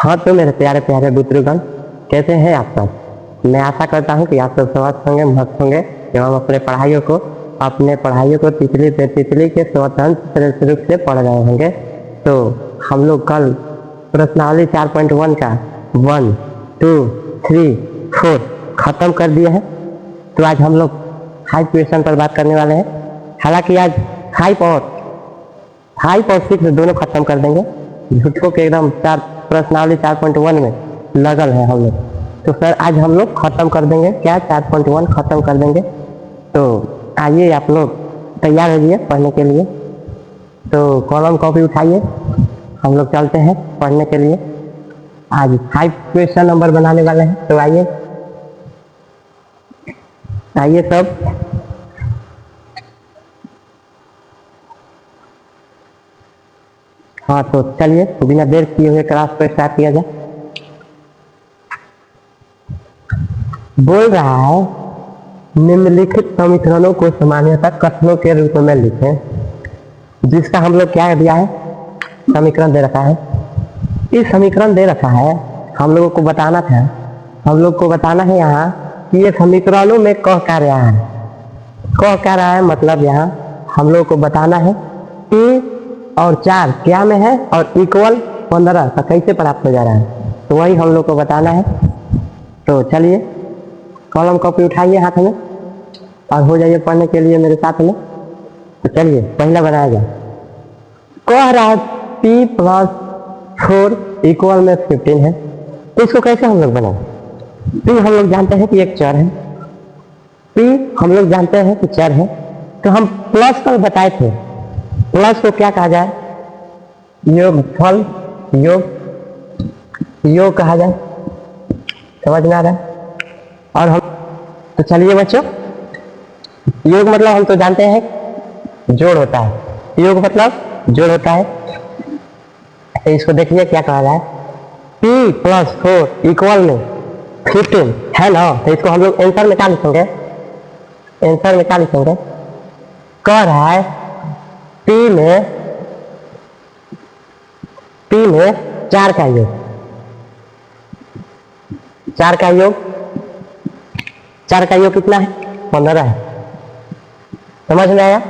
हाँ तो मेरे प्यारे प्यारे बुजुर्गन, कैसे हैं आप सब। मैं आशा करता हूँ कि आप सब स्वस्थ होंगे, मस्त होंगे एवं अपने पढ़ाइयों को तितली पे तितली के स्वतंत्र रूप से पढ़ रहे होंगे। तो हम लोग कल प्रश्नावली 4.1 का 1, 2, 3, 4 खत्म कर दिए हैं। तो आज हम लोग 5 क्वेश्चन पर बात करने वाले हैं। हालांकि आज 5 और 6 दोनों खत्म कर देंगे। झूठों के एकदम प्रश्नावली 4.1 में लगल है हम लोग। तो सर आज हम लोग खत्म कर देंगे, क्या 4.1 खत्म कर देंगे। तो आइए आप लोग तैयार हो जाइए पढ़ने के लिए। तो कॉलम कॉपी उठाइए, हम लोग चलते हैं पढ़ने के लिए। आज 5 क्वेश्चन नंबर बनाने वाले हैं। तो आइए सब। हाँ तो चलिए बिना देर किए हुए क्लास को स्टार्ट किया जाए। बोल रहा है निम्नलिखित समीकरणों को सामान्यतः कथनों के रूप में लिखें। जिसका हम लोग क्या दिया है, समीकरण दे रखा है। इस समीकरण दे रखा है, हम लोगों को बताना था, हम लोग को बताना है यहाँ कि ये समीकरणों में कह क्या रहा है। कह क्या रहा है मतलब यहाँ हम लोग को बताना है कि और 4 क्या में है और इक्वल 15 का कैसे प्राप्त हो जा रहा है। तो वही हम लोग को बताना है। तो चलिए कॉलम कॉपी उठाइए हाथ में और हो जाइए पढ़ने के लिए मेरे साथ में। तो चलिए पहला बनाया जाए। कह रहा है p + 4 इक्वल में 15 है। तो इसको कैसे हम लोग बनाए। p हम लोग जानते हैं कि एक चर है, p हम लोग जानते हैं कि चर है। तो हम प्लस कल बताए थे, प्लस को क्या कहा जाए, योगफल, योग कहा जाए। समझ में आ रहा है। और हम तो चलिए बच्चों, योग मतलब हम तो जानते हैं जोड़ होता है, योग मतलब जोड़ होता है। तो इसको देखिए क्या कहा जाए, p + 4 इक्वल में 15 है ना। तो इसको हम लोग आंसर में क्या लिखेंगे, आंसर में क्या लिखेंगे। कह रहा है p में 4 का योग, 4 का योग, 4 का योग कितना है, 15 है। समझ में आया।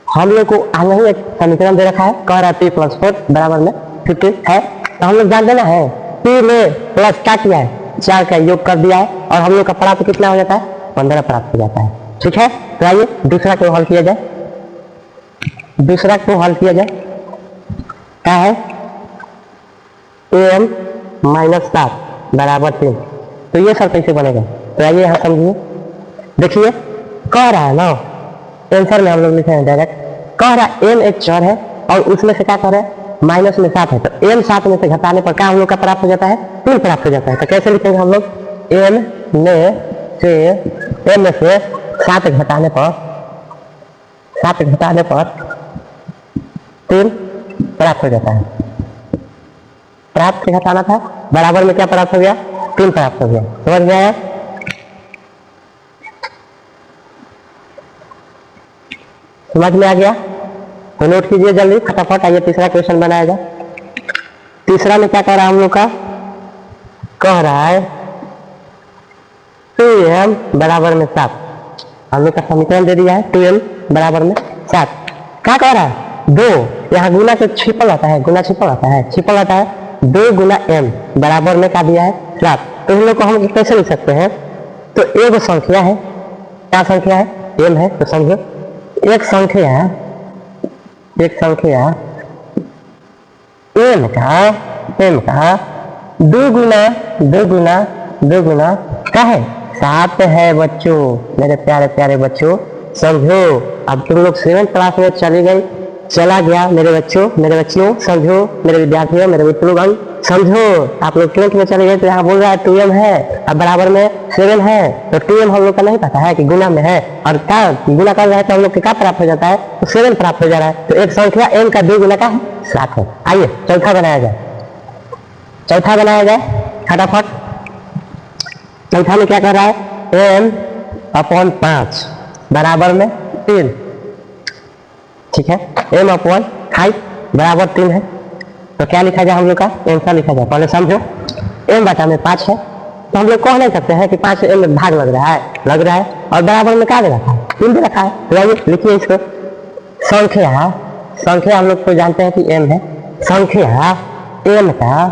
हम लोग को आगे ही एक समीकरण दे रखा है, कह रहा है p + 4 बराबर में 15 है। तो हम लोग जान देना है p में प्लस क्या किया है, 4 का योग कर दिया है और हम लोग का प्राप्त कितना हो जाता है, 15 प्राप्त हो जाता है। ठीक है। तो आइए दूसरा को हल किया जाए। दूसरा को हल किया जाए, क्या है, am - 7 बराबर 3। तो ये सर कैसे बनेगा। तो आइए यहाँ समझिए, देखिए कह रहा है ना, आंसर में हम लोग लिखे हैं डायरेक्ट। कह रहा है m एक चर है और उसमें से क्या कर रहा है, माइनस में 7 है। तो m 7 में से घटाने पर क्या हम लोग का प्राप्त हो जाता है, 3 प्राप्त हो जाता है। तो कैसे लिखेंगे हम लोग, m में से 7 घटाने पर 3 प्राप्त हो जाता है। प्राप्त से घटाना था, बराबर में क्या प्राप्त हो गया, 3 प्राप्त हो गया। समझ में आया। समझ में आ गया तो नोट कीजिए जल्दी फटाफट। आइए तीसरा क्वेश्चन बनाया जाए। तीसरा में क्या कह रहा है हम लोग का, कह रहा है 2m बराबर में 7। हम लोग का समीकरण दे दिया है 2m बराबर में 7। क्या कह रहा है, 2 यहाँ गुना से छिपल आता है, गुना छिपल आता है 2 × m बराबर में क्या दिया है, 7। तो इन लोग को हम कैसे लिख सकते हैं। तो एक संख्या है, क्या संख्या है, m है। तो समझो एक संख्या m का 2 गुना क्या है, 7 है बच्चों, मेरे प्यारे प्यारे बच्चों। समझो अब तुम लोग 7th क्लास में चला गया मेरे बच्चियों, समझो मेरे विद्यार्थियों, मेरे मित्रों, समझो आप लोग 12th में चले गए। तो यहाँ बोल रहा है 2m है, अब बराबर में 7 है। तो 2m हम लोग का नहीं पता है कि गुना में है, और क्या गुना कर रहा है तो हम लोग क्या प्राप्त हो जाता है, तो 7 प्राप्त हो जा रहा है। तो एक संख्या m का 2 गुना का है 7 है। आइए चौथा बनाया जाए फटाफट। चौथा में क्या कर रहा है, m/5 बराबर में 3। ठीक है, m/5 बराबर 3 है। तो क्या लिखा जाए हम लोग का, एम सा लिखा जाए। पहले समझो, एम बटा में 5 है, तो हम लोग कह नहीं सकते हैं कि 5 से एम में भाग लग रहा है, और बराबर में क्या दे रखा है, 3 दे रखा है। तो आइए लिखिए इसको। संख्या हम लोग को जानते हैं कि एम है। संख्या एम का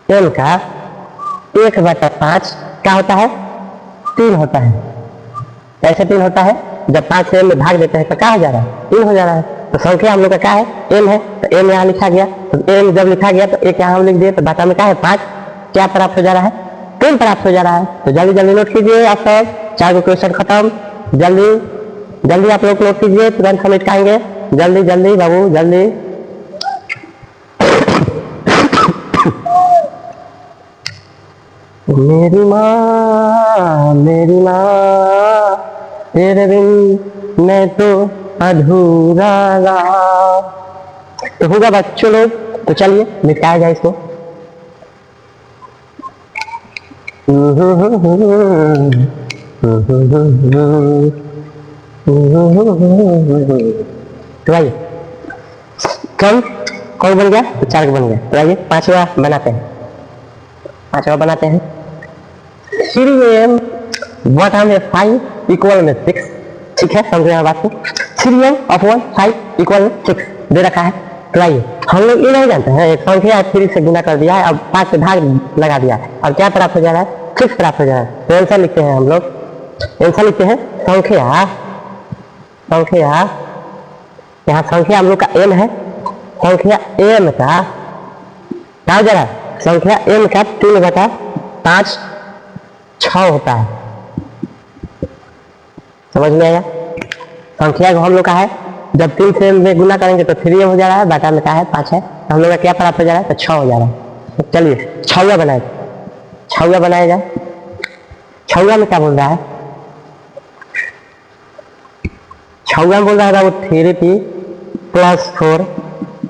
1/5 क्या होता है, 3 होता है। कैसे 3 होता है, जब 5 से एम में भाग देते हैं तो क्या हो जा रहा है, 3 हो जा रहा है। तो संख्या हम लोग का क्या है, एम है, तो एम यहाँ लिखा गया। तो एम जब लिखा गया तो एक यहाँ हम लिख दिए, तो बटा में क्या है 5, क्या प्राप्त हो जा रहा है, 3 प्राप्त हो जा रहा है। तो जल्दी जल्दी नोट कीजिए आप सब, 4 को क्वेश्चन खत्म। जल्दी जल्दी आप लोग नोट कीजिए, तुरंत हम लिखाएंगे। जल्दी जल्दी बाबू जल्दी। मेरी माँ तेरे बिन मैं तो अधूरा रहा। तो होगा बच्चों लोग, तो चलिए निपटाया जाए इसको। तो आइए, कौन बन गया, तो 4 बन गया। तो आइए 5वां बनाते हैं। 3m बटा में 5 इक्वल में 6। ठीक है, समझ रहे बात को। 3m अपॉन 5 इक्वल में 6 दे रखा है। तो आइए, हम लोग ये नहीं जानते हैं, एक संख्या 3 से गुना कर दिया है, अब 5 से भाग लगा दिया है, अब क्या प्राप्त हो जा रहा है, 6 प्राप्त हो जा रहा है। तो आंसर लिखते हैं हम लोग, संख्या यहाँ संख्या हम लोग का m है। संख्या m का क्या हो जा रहा है, संख्या m का 3/5 6 होता है। समझ में आया। संख्या को हम लोग का है, जब 3 से में गुना करेंगे तो 3 हो जा रहा है, बटा में क्या है 5 है। तो हम लोग का क्या प्राप्त हो जा रहा है, तो 6 हो जा रहा है। तो चलिए 6वां बनाया जाए। 6वां में क्या बोल रहा है, 6वां में बोल रहा है वो 3p + 4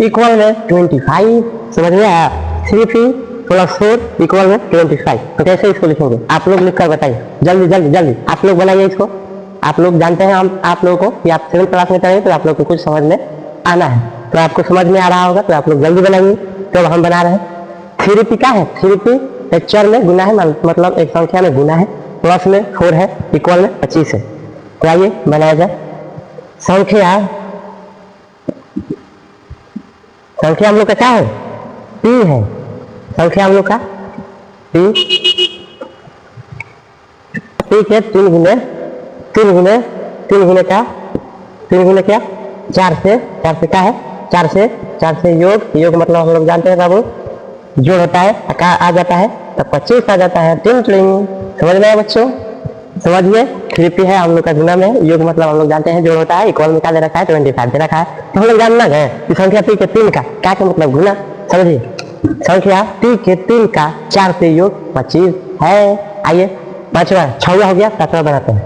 इक्वल में 25। समझ में आया, 3p + 4 इक्वल में 25। तो कैसे इसको लिखेंगे, आप लोग लिखकर बताइए। जल्दी आप लोग बनाइए इसको। आप लोग जानते हैं हम आप लोगों को कि आप 7th क्लास में पढ़े, तो आप लोग को कुछ समझ में आना है। तो आपको समझ में आ रहा होगा, तो आप लोग जल्दी बनाइए। तो हम बना रहे हैं 3p क्या है, 3p एक चर में गुना है, मतलब एक संख्या में गुना है, प्लस में 4 है, इक्वल में 25 है। तो आइए बनाया जाए। संख्या हम लोग का क्या है, p है। संख्या हम लोग का p के 3 गुने क्या, 4 से क्या है, 4 से योग मतलब हम लोग जानते हैं बाबू, जोड़ होता है, आ जाता है, तो 25 आ जाता है। समझ में आया बच्चों, समझिए। 3p है हम लोग का गुना में, योग मतलब हम लोग जानते हैं जोड़ होता है, इक्वल में क्या दे रखा है, 25 दे रखा है। तो हम लोग जानना है कि संख्या p के 3 का क्या मतलब गुना। समझिए, संख्या p के 3 का 4 से योग 25 है। आइए 5वां, 6वां हो गया, 7वां बनाते हैं।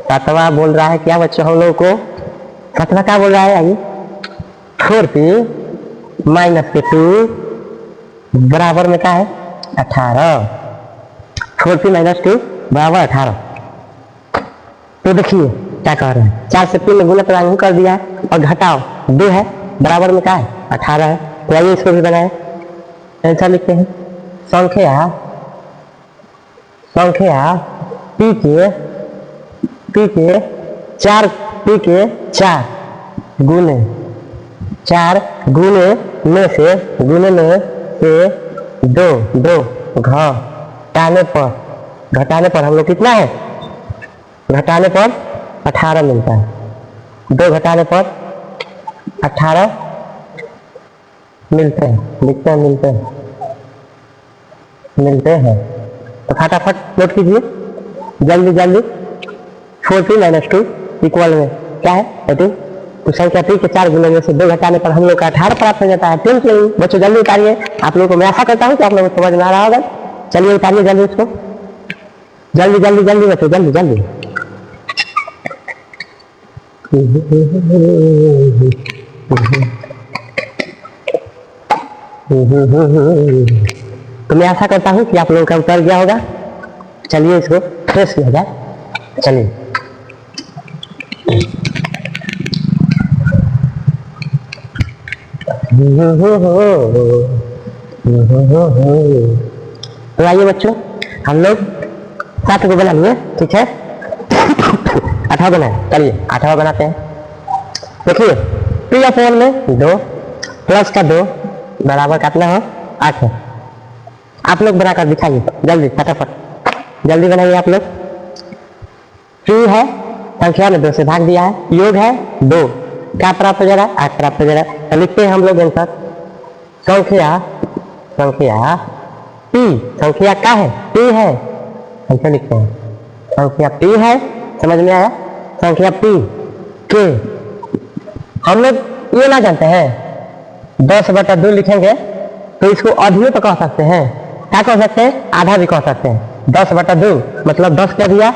7वां बोल रहा है क्या बच्चों, हम लोग को 7वां क्या बोल रहा है, आइए 4p - 2 बराबर में क्या है 18। 4p - 2 बराबर 18। तो देखिए क्या कह रहे हैं, 4 से 3 में गुना तो कर दिया है, और घटाओ 2 है, बराबर में क्या है 18 है। तो आइए इसको भी बनाए। आंसर लिखते हैं। संख्या p के 4 गुने में से 2 घटाने पर हम लोग कितना है, घटाने पर 18 मिलता है। 2 घटाने पर 18 मिलते हैं। तो फटाफट नोट कीजिए, जल्दी 4p - 2 इक्वल में क्या है 18। तो संख्या p के 4 गुने में से 2 घटाने पर हम लोग का 18 प्राप्त हो जाता है। बच्चों जल्दी उतारिए, आप लोगों को मैं आशा करता हूँ कि आप लोगों को समझ में आ रहा होगा। चलिए उतारिए जल्दी उसको, जल्दी बच्चों जल्दी। तो मैं आशा करता हूँ कि आप लोगों का उतर गया होगा। चलिए इसको फ्रेश किया जाए। चलिए तो आइए बच्चों, हम लोग 7 को बना लिए, ठीक है। 8वां बनाए, चलिए 8वां बनाते हैं। देखिए P/1 में 2 प्लस का 2 बराबर कितना हो 8 है। आप लोग बनाकर दिखाइए जल्दी, फटाफट जल्दी बनाइए आप लोग। P है, संख्या में 2 से भाग दिया है, योग है 2, क्या प्राप्त हो जाएगा 8 प्राप्त हो जाएगा। तो लिखते हैं हम लोग आंसर, संख्या P, संख्या क्या है P है, ऐसे लिखते हैं संख्या P है, समझ में आया। संख्या P के हम लोग ये ना जानते हैं 10/2 लिखेंगे तो इसको अधिक तो कह सकते हैं, क्या कह सकते हैं, आधा भी कह सकते हैं। 10/2 मतलब 10 का दिया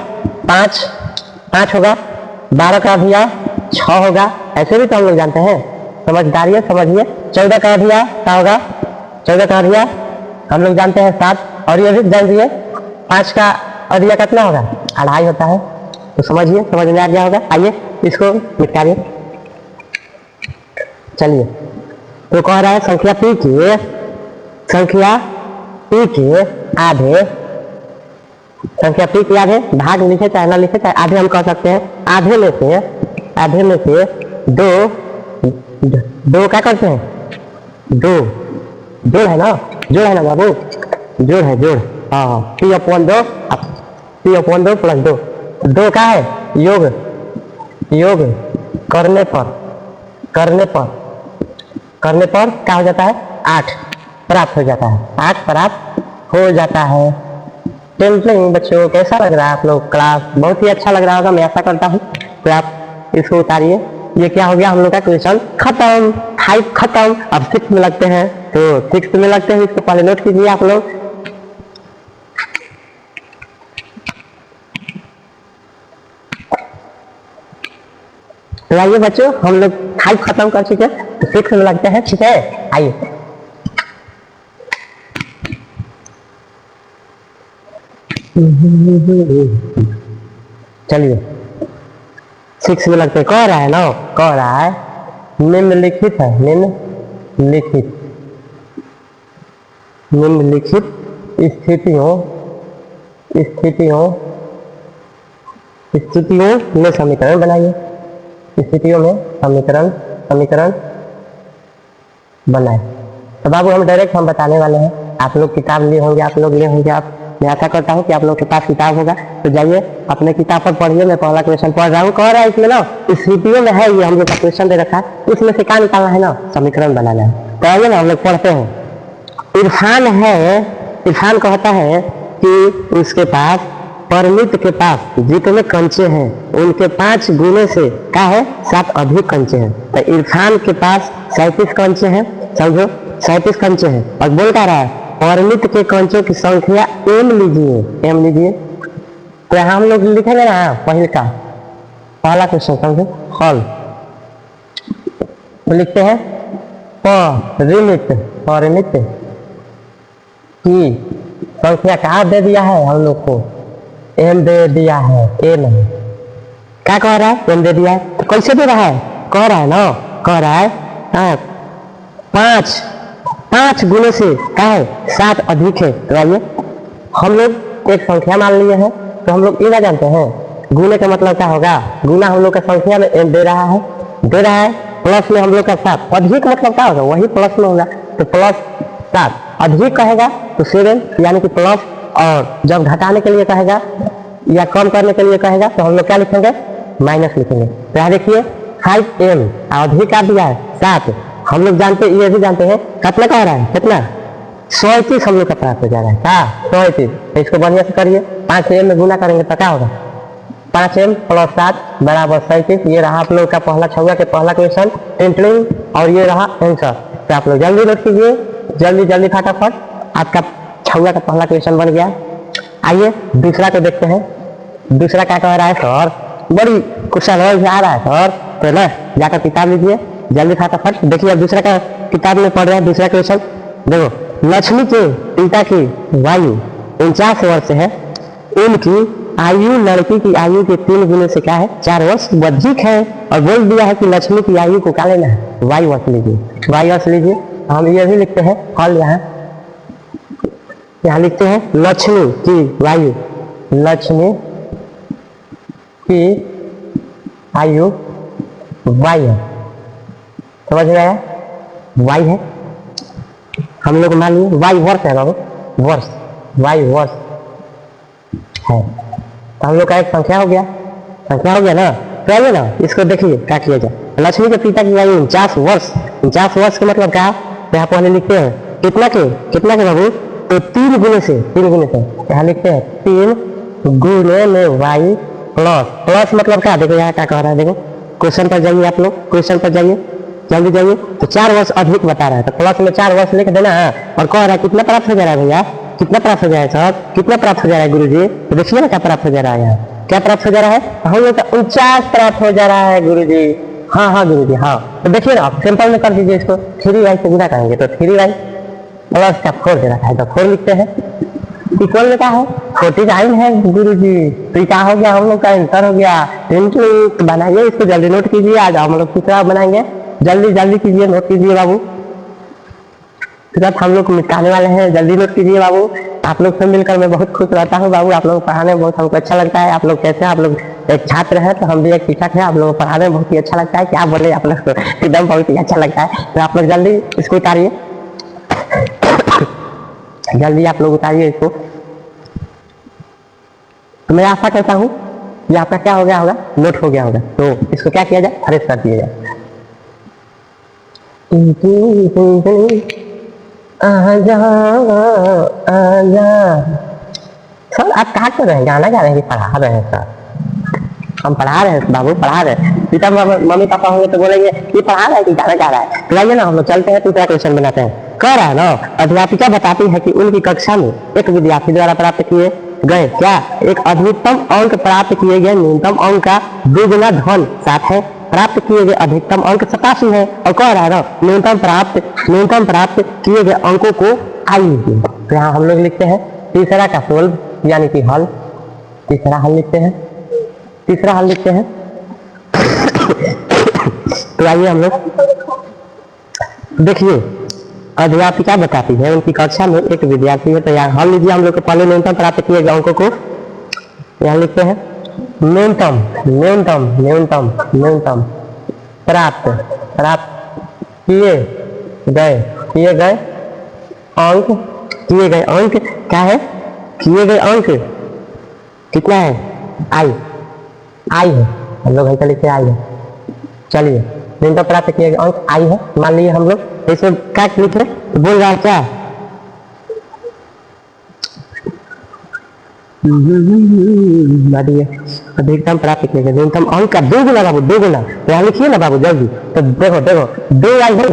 5 होगा, 12 का दिया 6 होगा, ऐसे भी तो हम लोग जानते हैं, समझदारी है, समझिए। 14 का दिया क्या होगा, 14 का दिया हम लोग जानते हैं 7, और ये भी जान दिए 5 का अधिया कितना होगा 2.5 होता है। तो समझिए, समझ में आ गया होगा। आइए इसको निकालिए, चलिए। तो कह रहा है संख्या P के आधे, संख्या P के आधे, भाग लिखे चाहे ना लिखे चाहे आधे हम कह सकते हैं। आधे में से दो क्या करते हैं, जोड़ है ना बाबू, जोड़ है, जोड़। हाँ, P/2 प्लस 2 का है योग करने पर क्या हो जाता है 8 प्राप्त हो जाता है, 8 प्राप्त हो जाता है। टेंशन बच्चों कैसा लग रहा है आप लोग, क्लास बहुत ही अच्छा लग रहा होगा, मैं ऐसा करता हूँ। तो आप इसको उतारिए, ये क्या हो गया हम लोग का क्वेश्चन खत्म, 5 खत्म। अब 6 में लगते हैं, तो 6 में लगते हैं, इसको पहले नोट कीजिए आप लोग। तो आइए बच्चों, हम लोग 5 खत्म कर चुके हैं, तो 6 में लगते हैं, ठीक है। आइए चलिए 6 में लगते हैं। कह रहा है निम्नलिखित स्थितियों में समीकरण बनाइए, स्थितियों में समीकरण बनाए। तो बाबू हम डायरेक्ट बताने वाले हैं, आप लोग किताब लिए होंगे, आप मैं आशा करता हूँ कि आप लोग के पास किताब होगा। तो जाइए अपने किताब पर पढ़िए, मैं पहला क्वेश्चन पढ़ रहा हूँ। कह रहा है इसमें ना स्थितियों में है, ये हम लोग का क्वेश्चन दे रखा है, उसमें से क्या निकालना है ना, समीकरण बनाना है। तो आइए ना हम लोग पढ़ते हैं। इरफान कहता है कि उसके पास परमित के पास जितने कंचे हैं उनके 5 गुने से क्या है 7 अधिक कंचे हैं। तो इरफान के पास 37 कंचे हैं, समझो 37 कंचे हैं, और बोल क्या रहा है परमित के कंचों की संख्या m लीजिए। तो हम लोग लिखेंगे ना पहला क्वेश्चन, समझो हल। तो लिखते हैं परमित की संख्या क्या दे दिया है हम लोग को, m दे दिया है, a नहीं। क्या कह रहा है m दे दिया है, तो कैसे दे रहा है, कह रहा है 5 गुने से क्या है 7 अधिक है। तो आइए हम लोग एक संख्या मान लिए हैं, तो हम लोग ये ना जानते हैं गुने का मतलब क्या होगा, गुना हम लोग का संख्या में m दे रहा है, प्लस में हम लोग का 7, अधिक मतलब क्या होगा, वही प्लस में होगा। तो +7 अधिक कहेगा तो 7, यानी कि प्लस, और जब घटाने के लिए कहेगा या कम करने के लिए कहेगा तो हम लोग क्या लिखेंगे, माइनस लिखेंगे। तो यहाँ देखिए 5m अधिक आ दिया है 7, हम लोग ये भी जानते हैं कितना कह रहा है, कितना 37 हम लोग का प्राप्त हो जा रहा है, क्या 37। तो इसको बढ़िया से करिए, 5m में गुना करेंगे तो क्या होगा 5m + 7 = 37। ये रहा आप लोग का पहला छुआ के पहला क्वेश्चन टेंटलिंग, और ये रहा आंसर। तो आप लोग जल्दी नोट कीजिए, जल्दी फटाफट, आपका छुआ का पहला क्वेश्चन बन गया। आइए दूसरा को देखते हैं। दूसरा क्या कह रहा है, सर बड़ी क्वेश्चन आ रहा है सर, तो ना जाकर किताब लीजिए जल्दी फटाफट। देखिए अब दूसरा का किताब में पढ़ रहे हैं दूसरा क्वेश्चन। देखो लक्ष्मी के पिता की आयु 49 वर्ष है, उनकी आयु लड़की की आयु के 3 गुने से क्या है 4 वर्ष अधिक है। और बोल दिया है कि लक्ष्मी की आयु को क्या लेना है वाई वर्ष लीजिए, वाई वर्ष लीजिए। हम ये भी लिखते हैं हल यहाँ लिखते हैं लक्ष्मी की वायु, लक्ष्मी की आयु वाई है, समझ में आया, वाई है। हम लोग मान लिए वाई वर्ष है बाबू, वर्ष, वाई वर्ष है। तो हम लोग का एक संख्या हो गया, संख्या हो गया ना। पहले ना इसको देखिए क्या किया जाए। लक्ष्मी के पिता की आयु 49 वर्ष, 49 वर्ष का मतलब क्या, यहाँ पहले लिखते हैं कितना के बाबू, तो 3 गुने से, 3 गुने से यहाँ लिखते हैं 3 गुने में वाई प्लस, प्लस मतलब क्या, देखो यहाँ क्या कह रहा है, देखो क्वेश्चन पर जाइए आप लोग, क्वेश्चन पर जाइए, जल्दी जाइए। तो 4 वर्ष अधिक बता रहा है, तो प्लस में 4 वर्ष लिख देना है। और कह रहा है कितना प्राप्त हो जा रहा है भैया, कितना प्राप्त हो जाए सर, कितना प्राप्त हो जा रहा है गुरुजी, तो देखिए ना क्या प्राप्त हो जा रहा है, यहाँ क्या प्राप्त हो जा रहा है, हम लोग का 49 प्राप्त हो जा रहा है गुरुजी। हाँ गुरुजी हाँ, तो देखिए ना आप सिंपल में कर दीजिए इसको, 3y से गुना करेंगे तो 3y प्लस का 4 दे रखा है, तो 4 लिखते हैं। इक्वल में क्या है 49 है गुरुजी। तो क्या हो गया, हम लोग का आंसर हो गया। तो बनाइए इसको, जल्दी नोट कीजिए। आज हम लोग तीसरा बनाएंगे, जल्दी जल्दी कीजिए, नोट कीजिए बाबू, तुरंत हम लोग मिटाने वाले हैं, जल्दी नोट कीजिए बाबू। आप लोग से मिलकर मैं बहुत खुश रहता हूँ बाबू, आप लोग पढ़ाने में बहुत हमको अच्छा लगता है। आप लोग कैसे, आप लोग एक छात्र हैं तो हम भी एक शिक्षक हैं, आप लोग को पढ़ाने में बहुत ही अच्छा लगता है। क्या बोले आप लोग को, एकदम बहुत ही अच्छा लगता है। तो आप लोग जल्दी इसको उतारिए, जल्दी आप लोग उतारिए इसको। तो मैं आशा करता हूँ ये आपका क्या हो गया होगा, नोट हो गया होगा। तो इसको क्या किया जाए, फ्रेश कर दिया जाए। आजा सर, आप क्या कर रहे हैं, गाना गा रहे हैं कि पढ़ा रहे हैं सर? हम पढ़ा रहे हैं बाबू, पढ़ा रहे हैं। पिता मम्मी पापा होंगे तो बोलेंगे ये पढ़ा रहा है कि गाना गा रहा है। तो आइए ना हम लोग चलते हैं, दूसरा क्वेश्चन बनाते हैं। कह रहा है ना, अध्यापिका बताती है कि उनकी कक्षा में एक विद्यार्थी द्वारा प्राप्त किए गए क्या, एक अधिकतम अंक प्राप्त किए गए न्यूनतम अंक का 2 गुना धन 7 है, प्राप्त किए गए अधिकतम अंक 87 है। और कह रहा है ना न्यूनतम प्राप्त किए गए अंकों को आयु। तो यहाँ हम लोग लिखते हैं तीसरा का सोल्व, यानी कि हल, तीसरा हल लिखते हैं, तीसरा हल लिखते हैं। तो आइए हम लोग देखिए, अध्यापिका बताती है उनकी कक्षा में एक विद्यार्थी है। तो यहाँ हल लीजिए हम लोग को, पहले न्यूनतम प्राप्त किए गए अंकों को यहाँ लिखते हैं न्यूनतम प्राप्त किए गए अंक क्या है, किए गए अंक कितना है, आई है, हम लोग ऐसा लिखते आई है। चलिए न्यूनतम प्राप्त किए गए अंक आई है, मान लिए हम लोग। इसमें क्या लिख रहे, बोल रहा है क्या, अधिकतम प्राप्त किए गए न्यूनतम अंक का 2 गुना बाबू, 2 गुना। यहाँ लिखिए ना बाबू जल्दी। तो देखो 2 आई है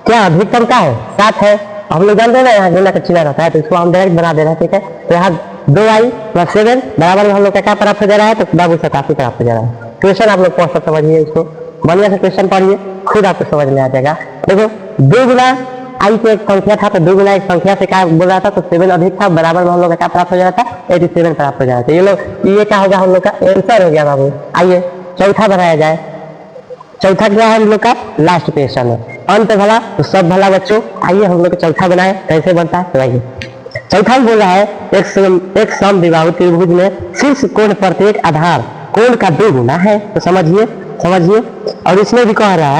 क्या, अधिकतम का है 7 है। हम लोग जानते हैं ना यहाँ गुना का चिन्ह रहता है, तो इसको हम डायरेक्ट बना दे रहे हैं, ठीक है। तो यहाँ 2i + 7 बराबर में हम लोग का क्या प्राप्त हो जा रहा है, तो बाबू 87 प्राप्त हो जा रहा है। क्वेश्चन आप लोग पढ़ समझिए, इसको बढ़िया से क्वेश्चन पढ़िए, खुद आपको समझ में आ जाएगा। देखो 2 गुना आई को एक संख्या था, तो 2 गुना एक संख्या से क्या बोल रहा था, तो 7 अधिक था, बराबर में हम लोग का क्या प्राप्त हो जा रहा था, 87 प्राप्त हो जा रहा था। ये लोग ये क्या होगा, हम लोग का आंसर हो गया बाबू। आइए चौथा बनाया जाए। चौथा क्या है हम लोग का, लास्ट क्वेश्चन है, अंत भला तो सब भला बच्चों। आइए हम लोग चौथा बनाए, कैसे बनता है, तो आइए चौथा बोल रहा है एक समद्विबाहु त्रिभुज में शीर्ष कोण प्रत्येक आधार कोण का 2 गुना है। तो समझिए। और इसमें भी कह रहा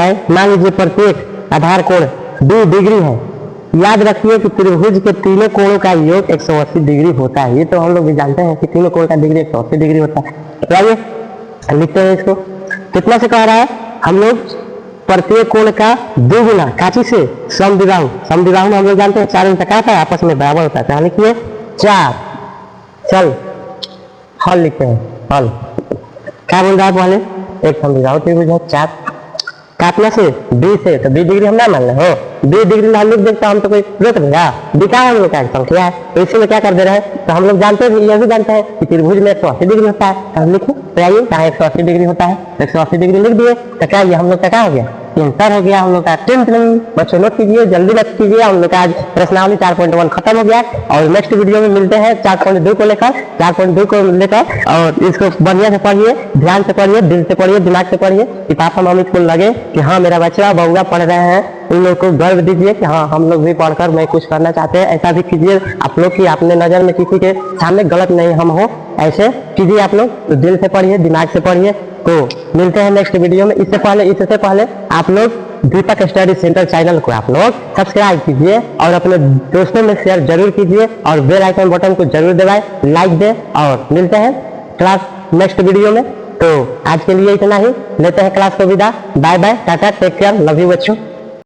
है, मान लीजिए प्रत्येक आधार कोण 2 डिग्री है। याद रखिए कि त्रिभुज के तीनों कोणों का योग 180 डिग्री होता है। ये तो हम लोग भी जानते हैं कि तीनों कोण का डिग्री 180 डिग्री होता है। तो आइए लिखते हैं इसको, कितना से कह रहा है, हम लोग प्रत्येक कोण का 2 गुना काची से, समद्विबाहु में हम लोग जानते हैं 4 अंक का आपस में बराबर होता है। तो लिखिए 4। चल हल लिखते हैं, हल क्या बोल रहा है, पहले एक समद्विबाहु त्रिभुज है, 4 काटने से बी से, तो 20 डिग्री हम ना मान रहे हो, 20 डिग्री में हम लोग देखते हम तो कोई रोक देगा, दिखा हम लोग का संख्या है। तो इसी में क्या कर दे रहे हैं, तो हम लोग जानते हैं, यह भी जानते हैं कि त्रिभुज में 180 डिग्री होता है। तो हम लिखें, तो आइए कहाँ 180 डिग्री होता है, 180 डिग्री लिख दिए। तो क्या ये हम लोग का क्या हो गया, इंटर हो गया हम लोग का 10th में। बच्चों नोट कीजिए, जल्दी नोट कीजिए। हम लोग का आज प्रश्नावली 4.1 खत्म हो गया और नेक्स्ट वीडियो में मिलते हैं 4.2 को लेकर, 4.2 को लेकर। और इसको बढ़िया से पढ़िए, ध्यान से पढ़िए, दिल से पढ़िए, दिमाग से पढ़िए कि पापा मम्मी को लगे कि हाँ मेरा बच्चा बहुआ पढ़ रहे हैं। उन लोग को गर्व दीजिए कि हाँ हम लोग भी पढ़कर मैं कुछ करना चाहते हैं। ऐसा भी कीजिए आप लोग कि अपने नजर में किसी के सामने गलत नहीं हम हो, ऐसे कीजिए आप लोग। तो दिल से पढ़िए, दिमाग से पढ़िए। तो मिलते हैं नेक्स्ट वीडियो में। इससे पहले आप लोग दीपक स्टडी सेंटर चैनल को आप लोग सब्सक्राइब कीजिए और अपने दोस्तों में शेयर जरूर कीजिए और बेल आइकन बटन को जरूर दबाएं, लाइक दें। और मिलते हैं क्लास नेक्स्ट वीडियो में। तो आज के लिए इतना ही, लेते हैं क्लास को विदा। Bye bye, tata, take care, love you बच्चों।